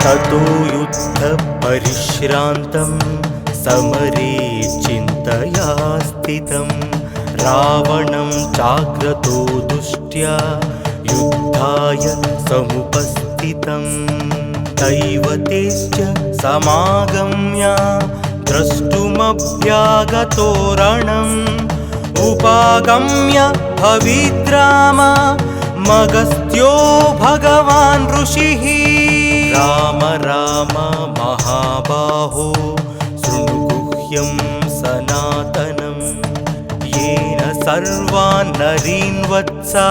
ततो युद्धपरिश्रान्तं समरे चिन्तया स्थितं रावणं चाग्रतो दुष्ट्या युद्धाय समुपस्थितं दैवतेश्च समागम्य द्रष्टुमभ्यागतो रणम् उपागम्य भविद्राम मगस्त्यो भगवान् ऋषिः राम राम महाबाहो शृणु गुह्यं सनातनं येन सर्वान् नरीन् वत्सा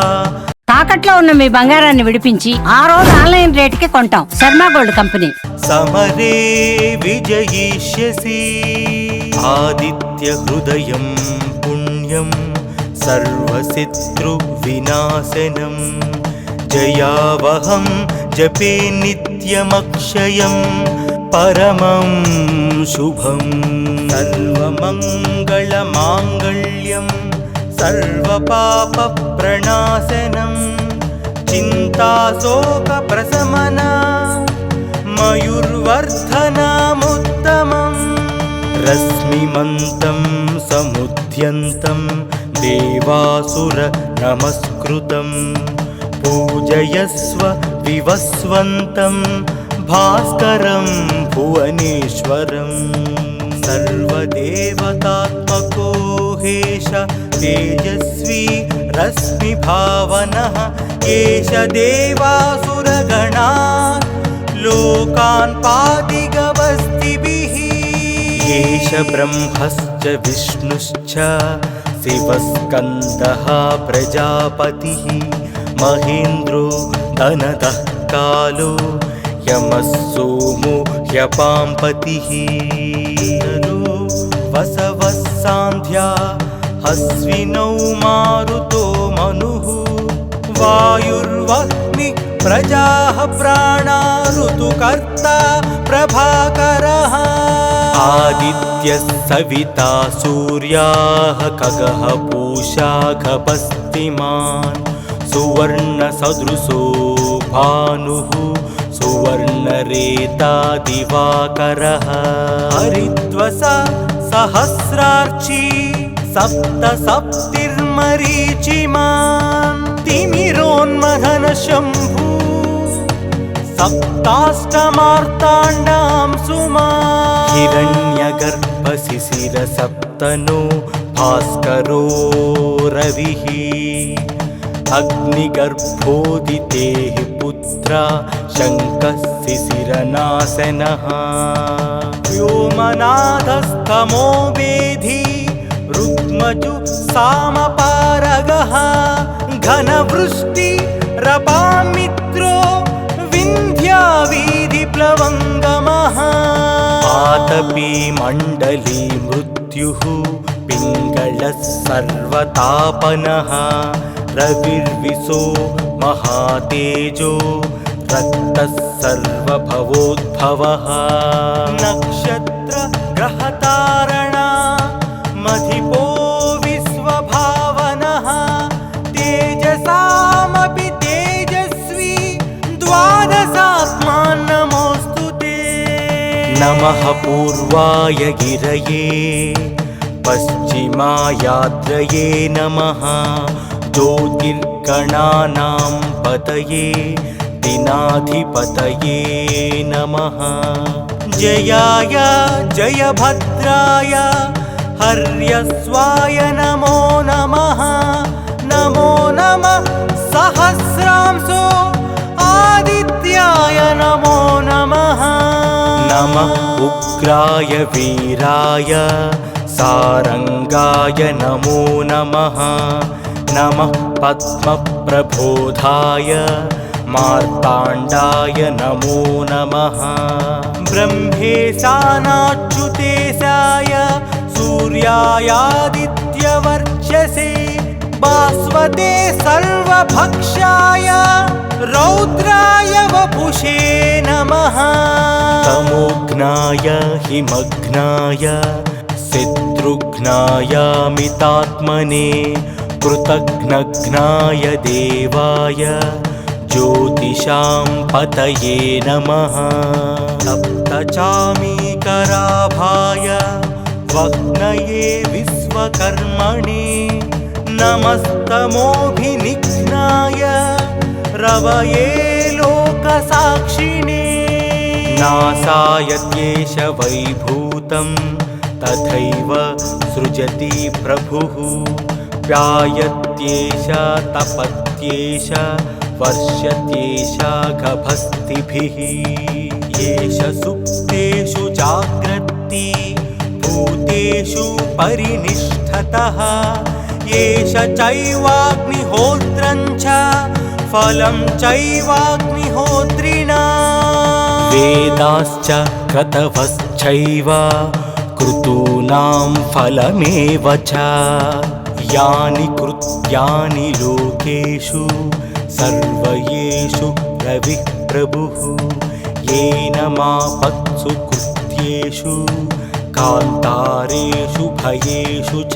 తాకట్లో ఉన్న మీ బంగారాన్ని విడిపించి ఆ రోజు ఆన్లైన్ రేటుకి కొంటాం. Sharma gold company. సమరే విజయిష్యసి ఆదిత్య హృదయం పుణ్యం సర్వశత్రు వినాశనం జయావహం జపే నిత్యమక్షయం పరమం శుభం సర్వమంగళమాంగళ్యం सर्वपापप्रणाशनं चिन्ताशोकप्रशमना मयूर्वर्धनमुत्तमम् रश्मिमन्तं समुद्यन्तं देवासुर नमस्कृतं पूजयस्व विवस्वन्तं भास्करं भुवनेश्वरम् सर्वदेवतात्मको हेश तेजस्वी रश्मिभावनः एष देवासुरगणान् लोकान् पातिगवस्तिभिः एष ब्रह्मश्च विष्णुश्च शिवस्कन्दः प्रजापतिः महेन्द्रो धनदः कालो यमः सोमो ह्यपाम्पतिः वसवः सान्ध्या हस्विनौ मारुतो मनुः वायुर्वह्नि प्रजाः प्राणा ऋतुकर्ता प्रभाकरः आदित्यः सविता सूर्याः खगः पूषा गपस्तिमान् सुवर्णसदृशो भानुः सुवर्णरेता दिवाकरः हरिद्वसा सहस्रार्ची सप्तसप्तिर्मरीचिमान् तिमिरोन्मथन शम्भु सप्ताष्टमार्ताण्डां सुमान् हिरण्यगर्भशिशिर सप्तनो भास्करो रविः अग्निगर्भोदितेः पुत्रा शङ्कः शिशिरनाशनः व्योमनाथस्तमो वेधी रुग्मजु सामपारगः घनवृष्टि रपामित्रो विन्ध्यावीधिप्लवङ्गमः आतपी मण्डली मृत्युः पिङ्गलः सर्वतापनः रविर्विशो महातेजो रक्तः सर्वभवोद्भवः नक्षत्र ग्रहतारणा मधिपो विश्वभावनः तेजसामपि तेजस्वी द्वादशात्मान् नमोऽस्तु ते नमः पूर्वाय गिरये पश्चिमायाद्रये नमः ज्योतिर्गणानां पतये दिनाधिपतये नमः जयाय जयभद्राय हर्यस्वाय नमो नमः नमो नमः सहस्रांशो आदित्याय नमो नमः नमः उग्राय वीराय सारंगाय नमो नमः नमः पद्मप्रबोधाय मार्ताण्डाय नमो नमः ब्रह्मेशानाच्युतेशाय सूर्यायादित्यवर्चसे भास्वते सर्वभक्षाय रौद्राय वपुषे नमः तमोघ्नाय हिमघ्नाय शत्रुघ्नायामितात्मने कृतघ्नघ्नाय देवाय ज्योतिषां पतये नमः सप्तचामीकराभाय वह्नये विश्वकर्मणे नमस्तमोभिनिघ्नाय रवये लोकसाक्षिणे नासायत्येष वैभूतं तथैव सृजति प्रभुः व्यायत्येष तपत्येष वर्षत्येष गभस्तिभिः येष सुप्तेषु जाग्रत्ति भूतेषु परिनिष्ठतः येष चैवाग्निहोत्रं च फलं चैवाग्निहोत्रिणा वेदाश्च क्रतवश्चैव क्रतूनां फलमेव च यानि कृत्यानि लोकेषु सर्वयेषु रविः प्रभुः येन मापत्सु कृत्येषु कान्तारेषु भयेषु च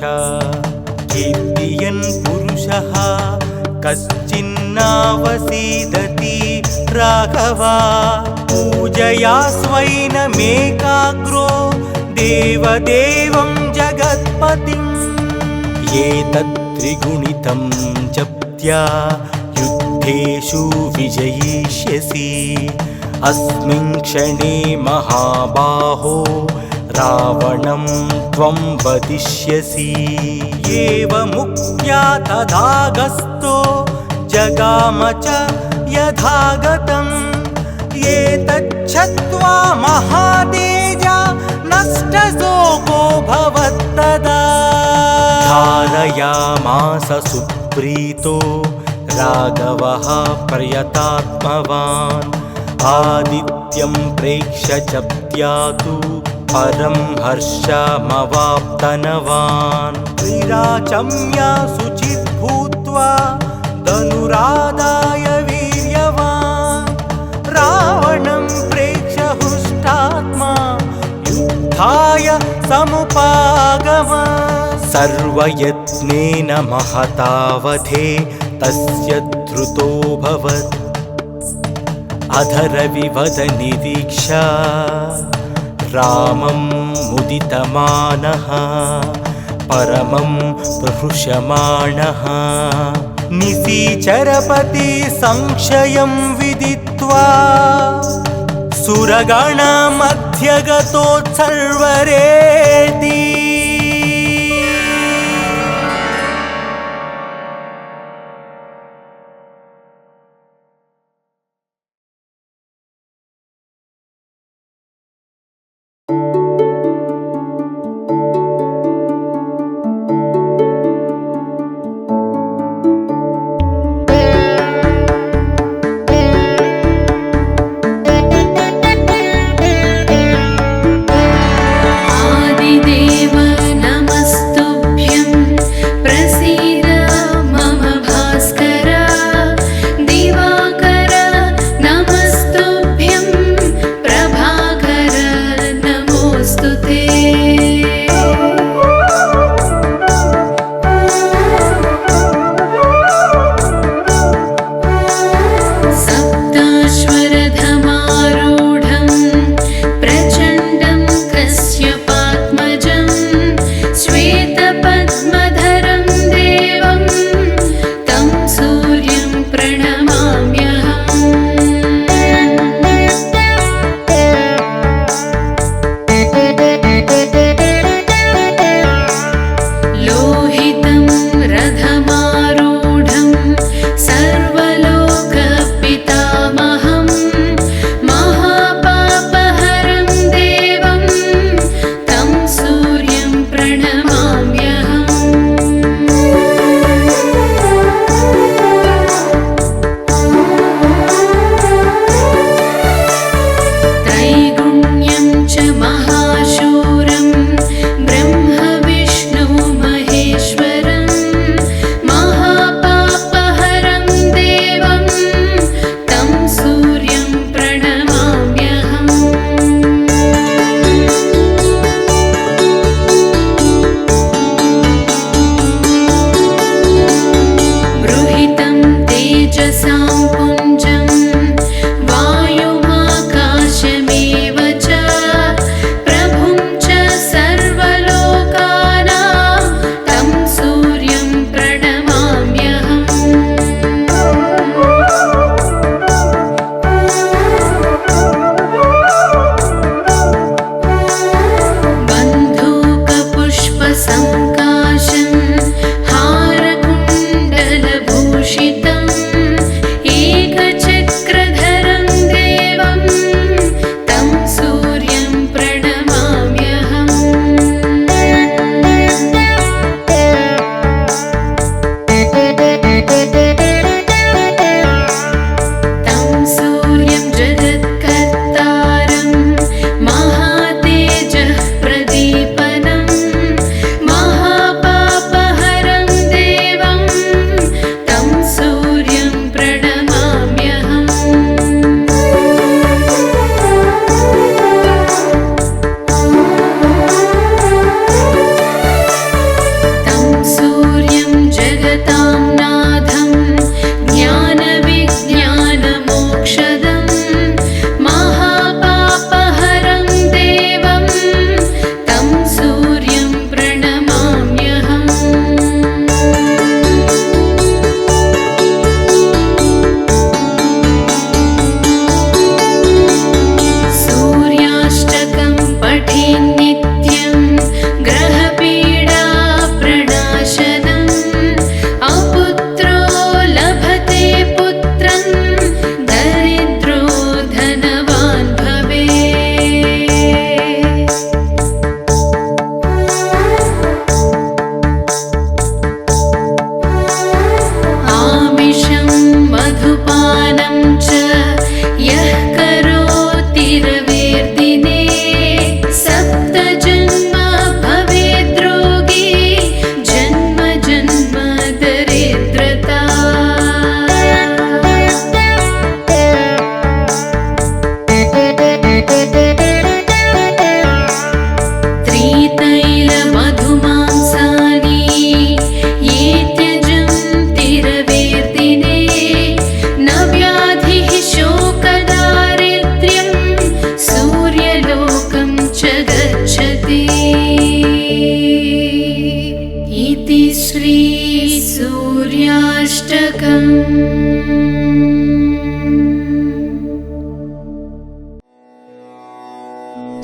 कीर्तियन् पुरुषः कश्चिन्नावसीदति राघवा पूजया स्वैनमेकाग्रो देवदेवं जगत्पतिम् एतत्त्रिगुणितं जप्त्या युद्धेषु विजयिष्यसि अस्मिन् क्षणे महाबाहो रावणं त्वं वदिष्यसि एवमुक्त्या तदागस्तो जगाम च यथागतम् एतच्छ्रुत्वा महातेजा नष्टशोको भवत्तदा धारयामास सुप्रीतो राघवः प्रयतात्मवान् आदित्यं प्रेक्ष्य जप्त्यातु परं हर्षमवाप्तनवान् विराचम्या शुचित् भूत्वा धनुरादाय वीर्यवान् रावणं प्रेक्ष्य हुष्टात्मा युद्धाय समुपागम सर्वयत्नेन महतावधे तस्य धृतोऽभवत् अधरविवदनिरीक्षा रामं मुदितमानः परमं प्रहृष्यमाणः निशिचरपति संशयं विदित्वा सुरगणमध्यगतोत्सर्वरेति आदिदेव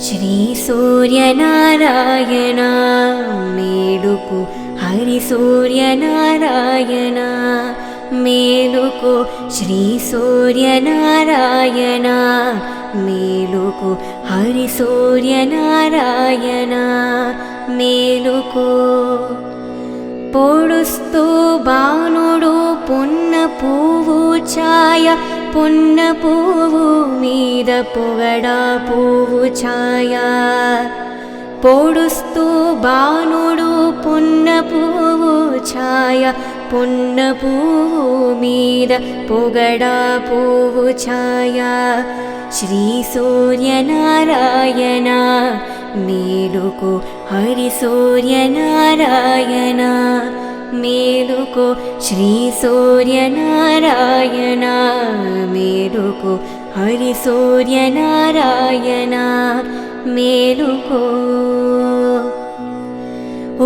శ్రీ సూర్యనారాయణ మేలుకు హరి సూర్యనారాయణ మేలుకు శ్రీ సూర్యనారాయణ మేలుకు హరి సూర్యనారాయణ మేలుకు పొడుస్తూ బాణుడు పున్న పువ్వు ఛాయ పున్న పువ్వు మీద పొగడా పువ్వు ఛాయ పొడుస్తూ బాణుడు పున్న పువ్వు ఛాయ పున్న పువ్వు మీద పొగడా పువ్వు ఛాయ శ్రీ సూర్యనారాయణ మేలుకు హరి సూర్యనారాయణ మేలుకు శ్రీ సూర్యనారాయణ మేలుకు హరి సూర్యనారాయణ మేలుకో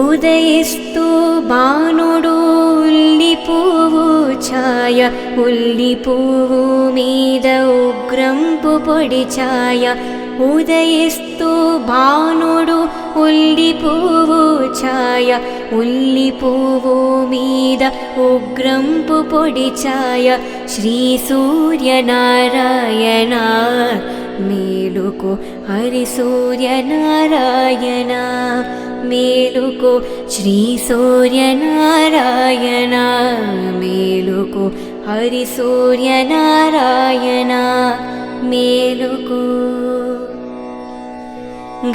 ఉదయిస్తూ బాణుడు ఉల్లి పువ్వు ఛాయ ఉల్లి పువ్వు మీద ఉగ్రంపు పొడి ఛాయ ఉదయిస్తూ బాణుడు ఉల్లి పువ్వు ఛాయ ఉల్లి పువ్వు మీద ఉగ్రంపు పొడి ఛాయ శ్రీ సూర్యనారాయణ మేలుకు హరి సూర్యనారాయణ మేలుకు శ్రీ సూర్యనారాయణ మేలుకు హరి సూర్యనారాయణ మేలుకు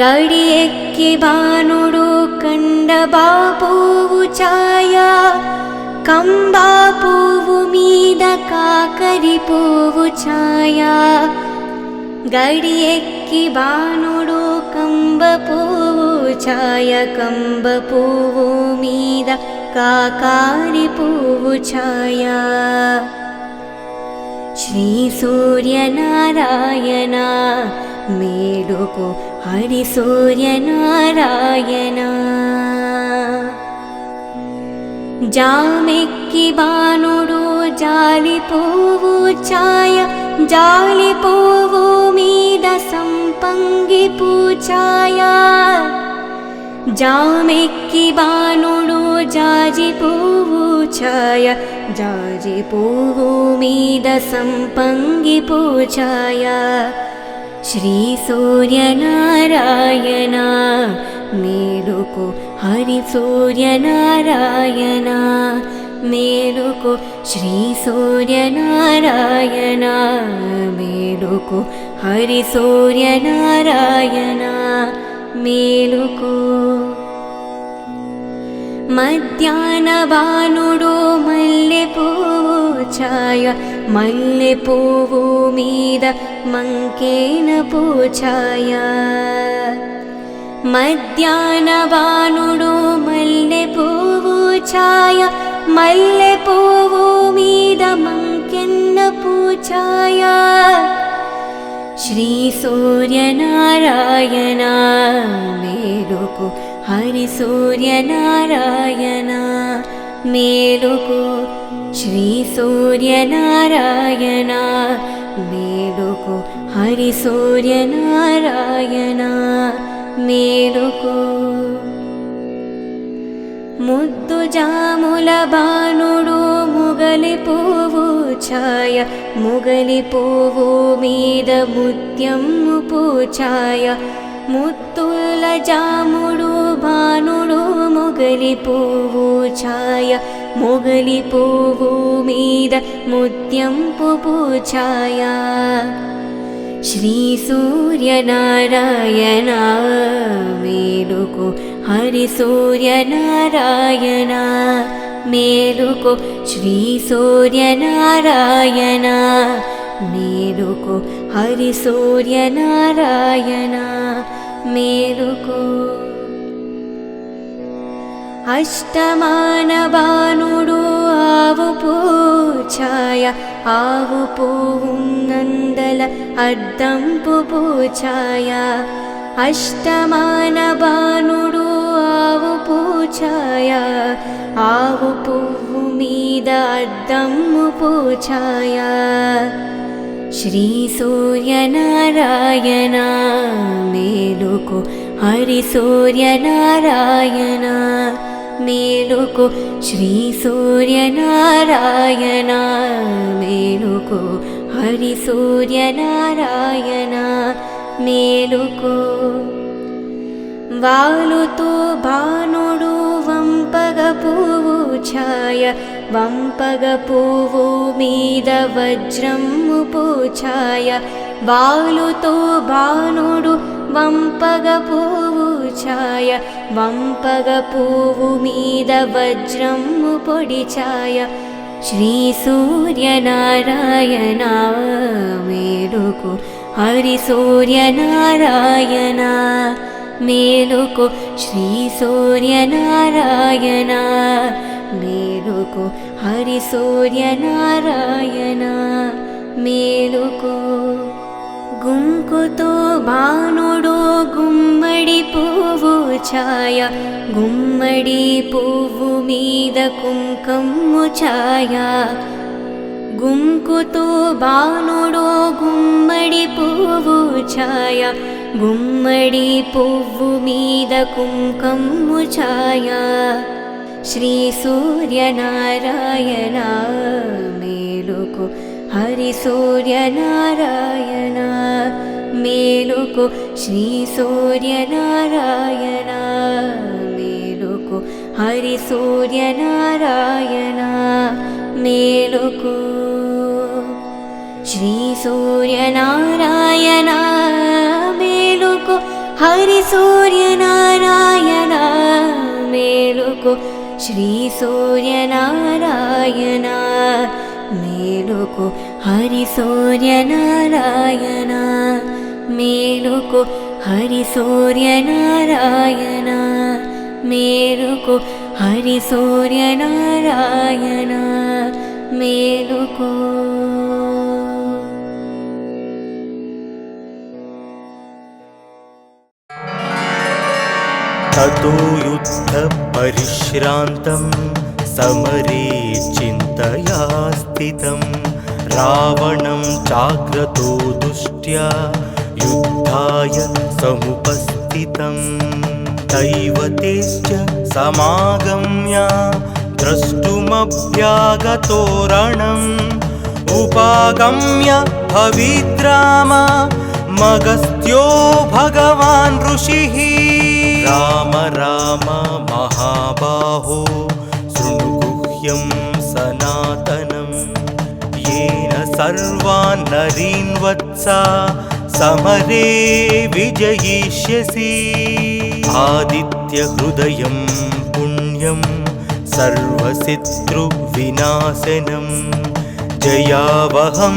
గడి ఎక్కి బాణుడు కండబా పువ్వు ఛాయ కంబా పువ్వు మీద కాకరి పువ్వు ఛాయ గడి ఎక్కి బాణుడు కంబ పువ్వు ఛాయ కంబ పువ్వు మీద కాకారి పువ్వు ఛాయ శ్రీ సూర్యనారాయణ మేలుకు హరి సూర్యనారాయణ జామెక్కి బాణుడు జాలి పువ్వు ఛాయ జాలి పువ్వు మీద సంపంగి పూఛాయ జామెక్కి బాణుడు జాజి పువ్వు ఛాయ జాజి పువ్వు మీద సంపంగి పూఛాయ శ్రీ సూర్యనారాయణ మేలుకు హరి సూర్యనారాయణ మేలుకు శ్రీ సూర్యనారాయణ మేలుకు హరి సూర్యనారాయణ మేలుకు మధ్యాహ్న బాణుడు మల్లె పువ్వు ఛాయ మల్లె పువ్వు మీద మంకేన పూఛాయ మధ్యాహ్న బాణుడు మల్లె పువ్వు ఛాయ మల్లె పువ్వు మీద మంకెన్న పూఛాయ శ్రీ సూర్యనారాయణ మేలుకు హరి సూర్యనారాయణ మేలుకు శ్రీ సూర్యనారాయణ మేలుకు హరి సూర్యనారాయణ మేలుకు ముద్దు జాముల బాణుడు ముగలి పువ్వు ఛాయ ముగలి పువ్వు మీద ముత్యము పూఛాయ ముత్తుల జాముడు బాణుడు ముగలి పువ్వు ఛాయ ముగలి పువ్వు మీద ముత్యంపు పూఛాయ శ్రీ సూర్యనారాయణ మేలుకు హరి సూర్యనారాయణ మేలుకు శ్రీ సూర్యనారాయణ మేలుకు హరి సూర్యనారాయణ మేలుకు అష్టమాన బాణుడు ఆవు పూఛాయ ఆవు పువ్వు నందల అద్దంపు పూఛాయ అష్టమాన బాణుడు ఆవు పూఛాయ ఆవు పువ్వు మీద అద్దమ్ము పూఛాయ श्री सूर्यनारायण मेलुको हरि सूर्यनारायण मेलुको श्री सूर्यनारायण मेलुको हरि सूर्यनारायण मेलुको वालुतो भानुडु वंपग पुव्वु छाय वंपग पुव्वु मीद वज्रम्मु पूछाय वालुतो भानुडु वंपग पुव्वु छाय वंपग पुव्वु मीद वज्रम्मु पोडिचाय श्री सूर्यनारायण मेलुको हरि सूर्यनारायण मेलुको श्री सूर्यनारायण मेलुको हरि सूर्यनारायण मेलुको गुंकुतो भानुडु गुम्मडि पुव्वु छाय गुम्मडि पुव्वु मीद कुंकुमु छाय गुंकुतो भानुडु गुम्मडि पुव्वु छाय गुम्मडि पुव्वु मीद कुंकुमु छाय श्री सूर्यनारायण मेलुको हरि सूर्यनारायण मेलुको श्री सूर्यनारायण मेलुको हरि सूर्यनारायण मेलुको श्री सूर्यनारायण मेलुको हरि सूर्यनारायण मेलुको श्री सूर्यनारायण मेलुको हरि सूर्यनारायण मेलुको हरि सूर्यनारायण मेलुको हरि सूर्यनारायण मेलुको ततो युद्धपरिश्रान्तं समरे चिन्तया स्थितं रावणं चाग्रतो दुष्ट्या युद्धाय समुपस्थितं दैवतेश्च समागम्य द्रष्टुमभ्यागतो रणम् उपागम्य भविद्राम मगस्त्यो भगवान् ऋषिः राम राम महाबाहो शृणु गुह्यं सनातनं येन सर्वान् नरीन् वत्सा समरे विजयिष्यसि आदित्यहृदयं पुण्यं सर्वशत्रुविनाशनं जयावहं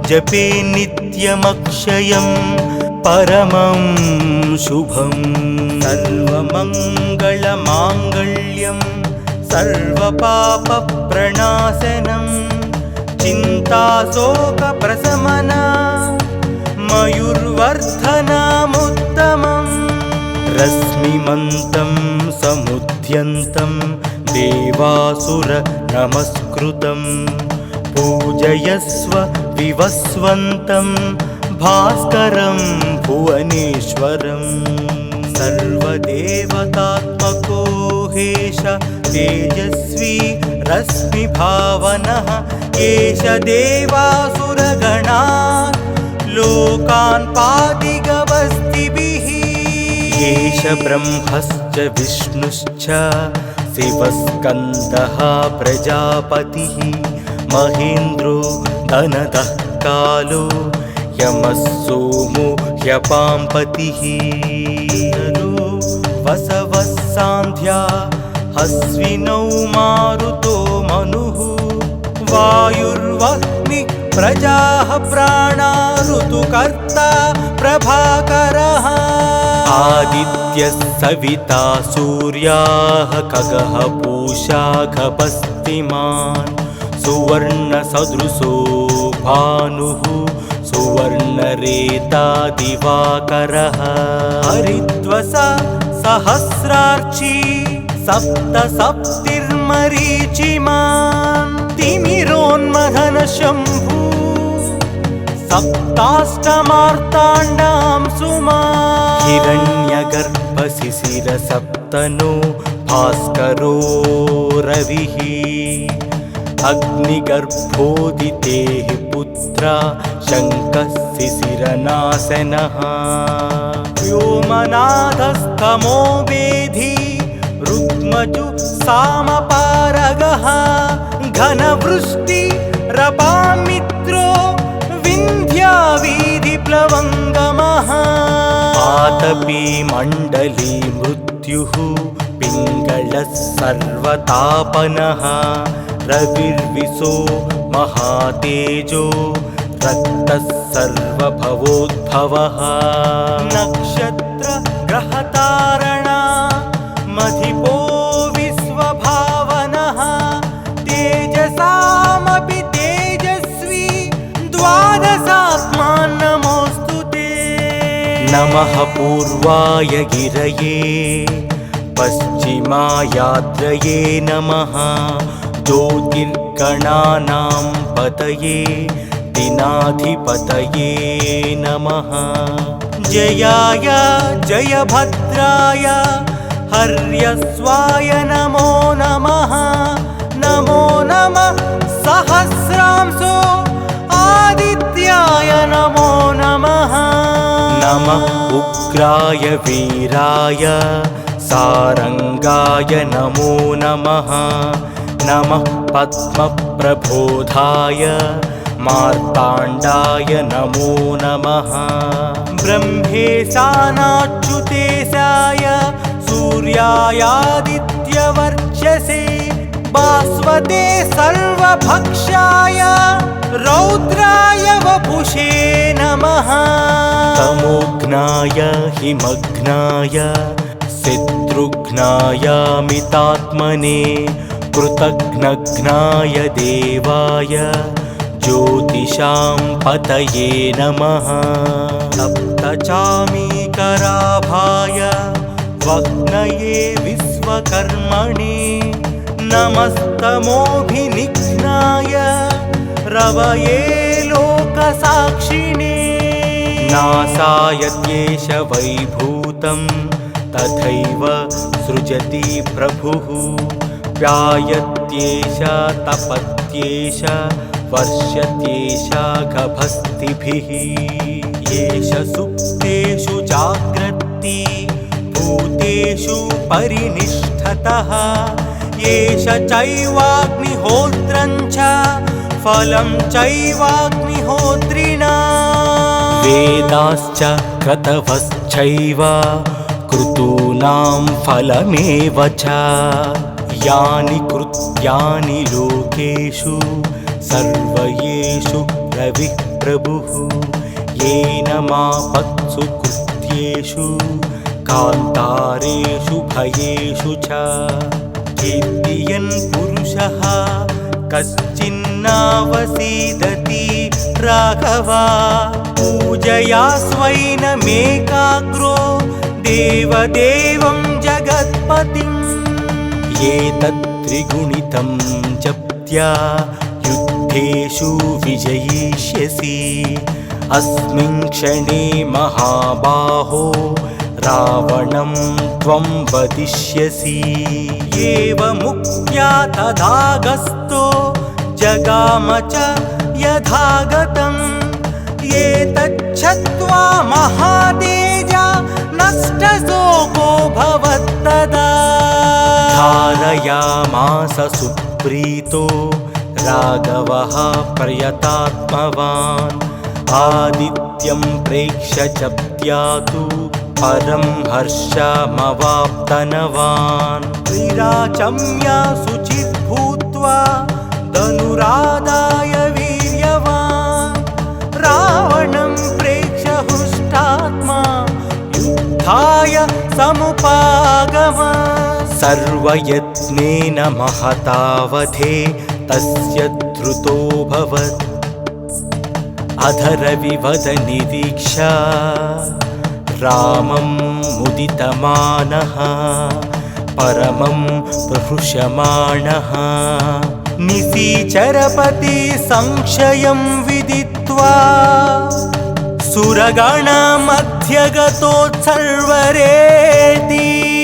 जपे नित्यमक्षयं परमं शुभं सर्वमङ्गलमाङ्गल्यं सर्वपापप्रणाशनं चिन्ताशोकप्रशमना मयूर्वर्धनमुत्तमम् रश्मिमन्तं समुद्यन्तं देवासुर नमस्कृतं पूजयस्व विवस्वन्तं भास्करं भुवनेश्वरं सर्वदेवतात्मको हेश तेजस्वी रश्मिभावनः एष देवासुरगणा लोकान् पादिगवस्तिभिः एष ब्रह्मश्च विष्णुश्च शिवस्कन्दः प्रजापतिः महेन्द्रो धनदः कालो यमः सोमो ह्यपाम्पतिः वसवः सान्ध्या हस्विनौ मारुतो मनुः वायुर्वह्निः प्रजाः प्राणा ऋतुकर्ता प्रभाकरः आदित्यः सविता सूर्याः खगः पूषा खपस्तिमान् सुवर्णसदृशो भानुः सुवर्णरेता दिवाकरः हरिद्वसा सहस्रार्ची सप्तसप्तिर्मरीचिमान् तिमिरोन्मथन शम्भु सप्ताष्टमार्ताण्डां सुमा हिरण्यगर्भशिशिरसप्तनो भास्करो रविः अग्निगर्भोदितेः पुत्रा शङ्कः शिशिरनाशनः व्योमनाथस्तमो वेधी रुग्मजु सामपारगः घनवृष्टिरपामित्रो विन्ध्यावीधिप्लवङ्गमः आतपी मण्डली मृत्युः पिङ्गलः सर्वतापनः रविर्विशो महातेजो रक्तः सर्वभवोद्भवः नक्षत्रग्रहतारणा मधिपो विश्वभावनः तेजसामपि तेजस्वी द्वादशात्मान् नमोऽस्तु ते नमः पूर्वाय गिरये पश्चिमायाद्रये नमः ज्योतिर्गणानां पतये दिनाधिपतये नमः जयाय जयभद्राय हर्यस्वाय नमो नमः नमो नमः सहस्रांशो आदित्याय नमो नमः नमः उग्राय वीराय सारंगाय नमो नमः नमः पद्मप्रबोधाय मार्ताण्डाय नमो नमः ब्रह्मेशानाच्युतेशाय सूर्यायादित्यवर्चसे भास्वते सर्वभक्षाय रौद्राय वपुषे नमः तमोघ्नाय हिमघ्नाय शत्रुघ्नायामितात्मने कृतघ्नघ्नाय देवाय ज्योतिषां पतये नमः सप्तचामीकराभाय वग्नये विश्वकर्मणे नमस्तमोभिनिघ्नाय रवये लोकसाक्षिणे नासाय द्वेष वैभूतं तथैव सृजति प्रभुः व्यायत्येष तपत्येष वर्षत्येष गभस्तिभिः येष सुप्तेषु जाग्रत्ति भूतेषु परिनिष्ठतः येष चैवाग्निहोत्रं च फलं चैवाग्निहोत्रिणा वेदाश्च क्रतवश्चैव क्रतूनां फलमेव च यानि कृत्यानि लोकेषु सर्वयेषु रविः प्रभुः येन मापत्सु कृत्येषु कान्तारेषु भयेषु च कीर्तियन् पुरुषः कश्चिन्नावसीदति राघवा पूजया स्वैनमेकाग्रो देवदेवं जगत्पतिम् एतत्त्रिगुणितं जप्त्या युद्धेषु विजयिष्यसि अस्मिन् क्षणे महाबाहो रावणं त्वं वदिष्यसि एवमुक्त्या तदागस्तो जगाम च यथागतम् एतच्छत्वा महातेजा नष्टशोको भवत्तदा धारयामास सुप्रीतो राघवः प्रयतात्मवान् आदित्यं प्रेक्ष्य जप्त्यातु परं हर्षमवाप्तनवान् विराचम्या शुचिर्भूत्वा धनुरादाय वीर्यवान् रावणं प्रेक्ष्य हृष्टात्मा युद्धाय समुपागम सर्वयत्नेन महतावधे तस्य धृतोऽभवत् अधरविवद निरीक्षा रामं मुदितमानः परमं प्रहृष्यमाणः निशीचरपति संशयं विदित्वा सुरगणमध्यगतोत्सर्वरेति